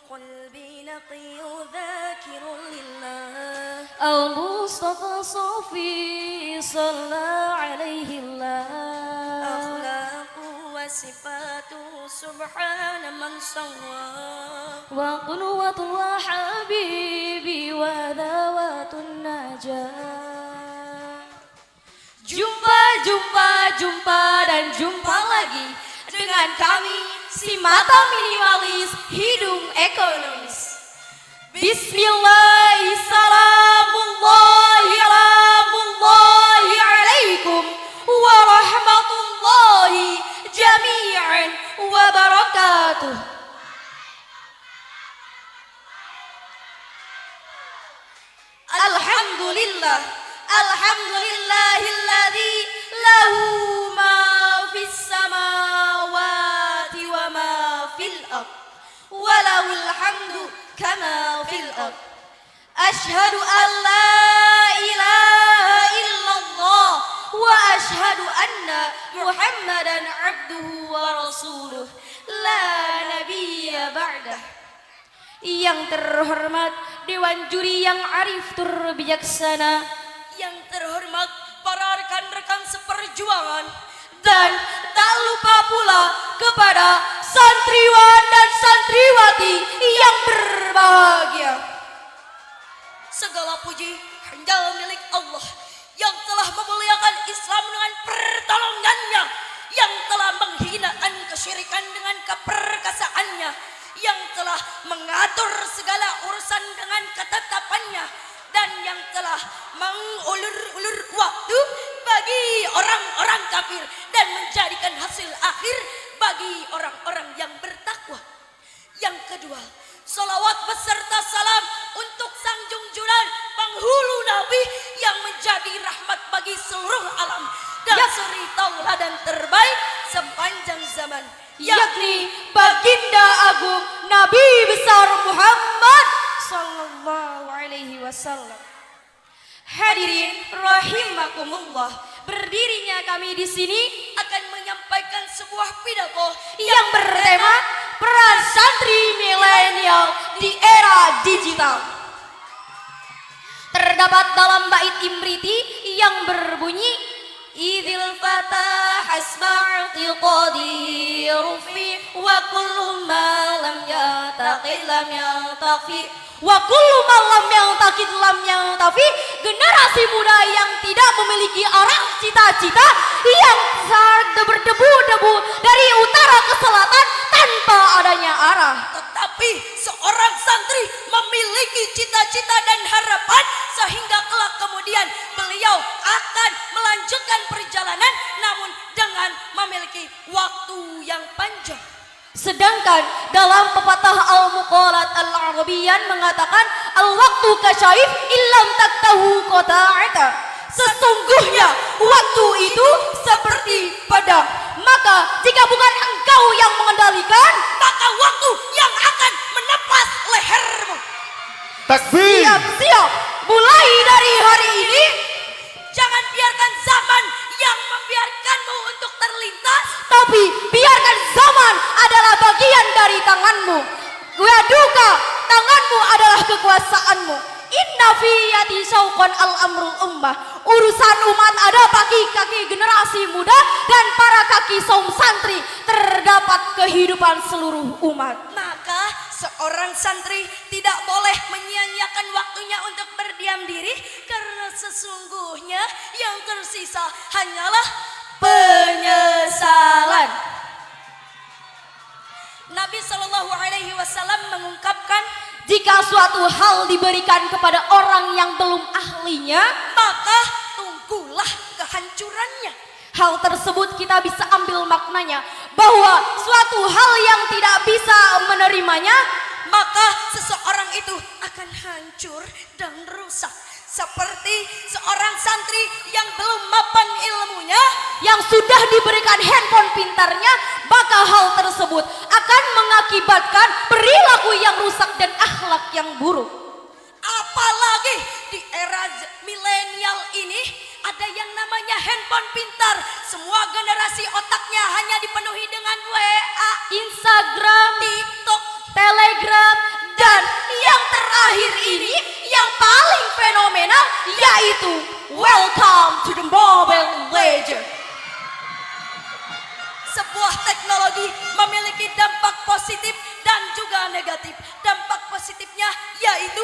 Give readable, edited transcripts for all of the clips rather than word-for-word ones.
قلبي نقي ذاكر لله المصطفى صفي صلى عليه الله أخلاق وصفات سبحان من سوى وقنوة وحبيبي وذوات النجاة. Jumpa dan jumpa lagi dengan kami si mata minimalis hidung ekonomis. Bismillahirrahmanirrahim. Alaikum warahmatullahi jami'an wabarakatuh. Alhamdulillah, alhamdulillahilladzi lahu ma fis samawati wa ma fil ard wa lahul hamdu kama fil ard. Ashhadu an la ilaha illallah wa ashhadu anna Muhammadan abduhu wa rasuluh la nabiyya ba'dah. Yang terhormat Dewan Juri yang arif terbijaksana, yang terhormat para rekan-rekan seperjuangan, dan tak lupa pula kepada santriwan dan santriwati yang berbahagia. segala puji hanya milik Allah yang telah memuliakan Islam dengan pertolongannya, yang telah menghinakan kesyirikan dengan keperkasaannya, yang telah mengatur segala urusan dengan ketetapannya, dan yang telah mengulur-ulur waktu bagi orang-orang kafir dan menjadikan hasil akhir bagi orang-orang yang bertakwa. Yang kedua, salawat beserta salam untuk sang junjungan penghulu Nabi yang menjadi rahmat bagi seluruh alam dan suri tauladan terbaik sepanjang zaman, yakni Baginda Agung Nabi besar Muhammad sallallahu alaihi wasallam. Hadirin rahimakumullah, berdirinya kami di sini akan menyampaikan sebuah pidato yang bertema peran santri milenial di era digital. Terdapat dalam bait Imriti yang berbunyi Idil fata hasba'ti qadirufi wa kullu ma lam yataqid lam yatafi wa kullu ma lam yataqid lam yatafi. Generasi muda yang tidak memiliki arah cita-cita, yang berdebu-debu dari utara ke selatan tanpa adanya arah. Tetapi seorang santri memiliki cita-cita dan harapan sehingga kelak kemudian beliau akan melanjutkan perjalanan namun dengan memiliki waktu yang panjang. Sedangkan dalam pepatah Al-Muqalat Al-Arabiyan mengatakan al-waqtu kasyaif illam taktahu qata'ata. Sesungguhnya waktu itu seperti pedang, maka jika bukan engkau yang mengendalikan, maka waktu yang akan menepas lehermu. Takbir. Siap-siap, mulai dari hari ini Jangan biarkan zaman yang membiarkanmu untuk terlintas, tapi biarkan zaman adalah bagian dari tanganmu. Waduka, tanganmu adalah kekuasaanmu. Inna fi yadi syauqan al-amrul ummah. Urusan umat ada kaki-kaki generasi muda dan para kaki saum santri. Terdapat kehidupan seluruh umat. maka seorang santri tidak boleh menyia-nyiakan waktunya untuk berdiam diri, karena sesungguhnya yang tersisa hanyalah penyesalan. Nabi Shallallahu Alaihi Wasallam mengungkapkan, Jika suatu hal diberikan kepada orang yang belum ahlinya, maka tunggulah kehancurannya. hal tersebut kita bisa ambil maknanya bahwa suatu hal yang tidak bisa menerimanya, Maka seseorang itu akan hancur dan rusak. Seperti seorang santri yang belum mapan ilmunya, yang sudah diberikan handphone pintarnya, maka hal tersebut akan mengakibatkan perilaku yang rusak dan akhlak yang buruk. apalagi di era milenial ini ada yang namanya handphone pintar. Semua generasi otaknya hanya dipenuhi dengan WA, Instagram, TikTok, Telegram, terakhir ini yang paling fenomenal yaitu Welcome to the Mobile Legends. Sebuah teknologi memiliki dampak positif dan juga negatif. Dampak positifnya yaitu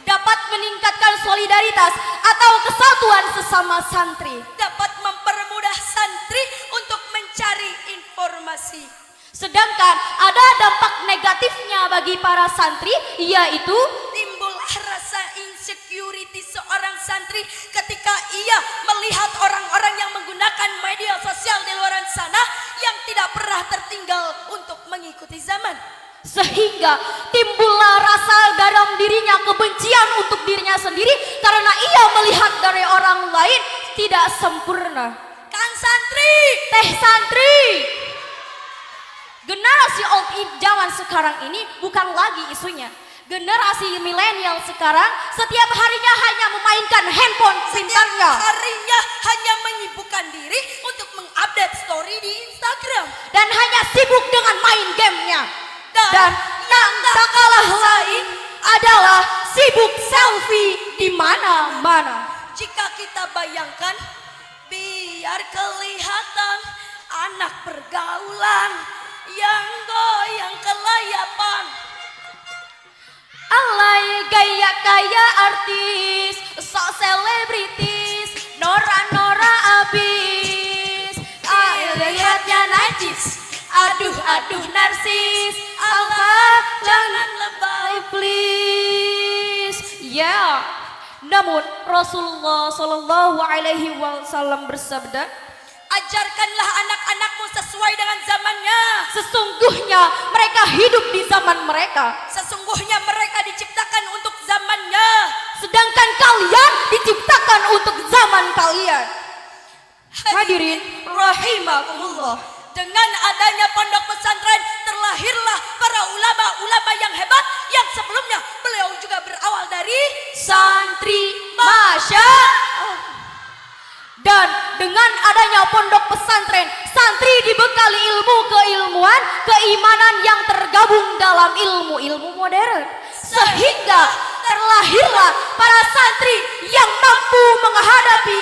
Dapat meningkatkan solidaritas atau kesatuan sesama santri. dapat mempermudah santri untuk mencari informasi. Sedangkan ada dampak negatifnya bagi para santri yaitu Timbul rasa insecurity seorang santri ketika ia melihat orang-orang yang menggunakan media sosial di luar sana yang tidak pernah tertinggal untuk mengikuti zaman. sehingga timbullah rasa dalam dirinya kebencian untuk dirinya sendiri karena ia melihat dari orang lain tidak sempurna. Kang santri, Teh santri, generasi old zaman sekarang ini bukan lagi isunya. Generasi milenial sekarang setiap harinya hanya memainkan handphone pintarnya harinya hanya menyibukkan diri untuk mengupdate story di Instagram. dan hanya sibuk dengan main gamenya. Dan yang tak kalah lain adalah sibuk selfie di mana-mana. Jika kita bayangkan, biar kelihatan anak pergaulan yang goyang kelayapan. Alay gaya-gaya artis, sok selebritis, Nora abis. Lihatnya najis, aduh narsis. Allah jangan lebay please. Ya. Namun Rasulullah Shallallahu Alaihi Wasallam bersabda, Ajarkanlah anak-anakmu sesuai dengan zamannya. sesungguhnya mereka hidup di zaman mereka, Sesungguhnya mereka diciptakan untuk zamannya. sedangkan kalian diciptakan untuk zaman kalian. Hadirin rahimakumullah. Dengan adanya pondok pesantren terlahirlah para ulama-ulama yang hebat yang sebelumnya beliau juga berawal dari Santri Masya dan dengan adanya pondok pesantren, santri dibekali ilmu keilmuan, keimanan yang tergabung dalam ilmu-ilmu modern, sehingga terlahirlah para santri yang mampu menghadapi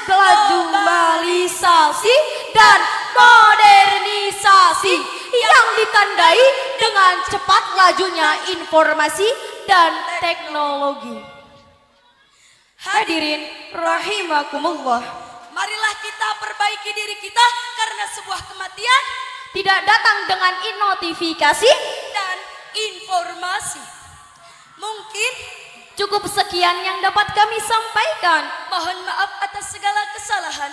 globalisasi dan modernisasi yang ditandai dengan cepat lajunya informasi dan teknologi. Hadirin rahimakumullah. Marilah kita perbaiki diri kita karena sebuah kematian Tidak datang dengan notifikasi. dan informasi. Mungkin Cukup sekian yang dapat kami sampaikan. mohon maaf atas segala kesalahan.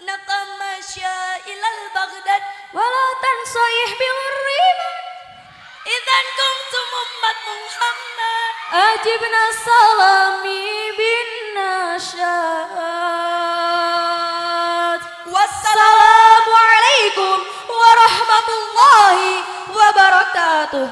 Natamasya ilal Baghdad Wala tansaih bil riban. idzan kuntum ummat Muhammad. Ajibna salami bin nasyad. Wassalamualaikum warahmatullahi wabarakatuh.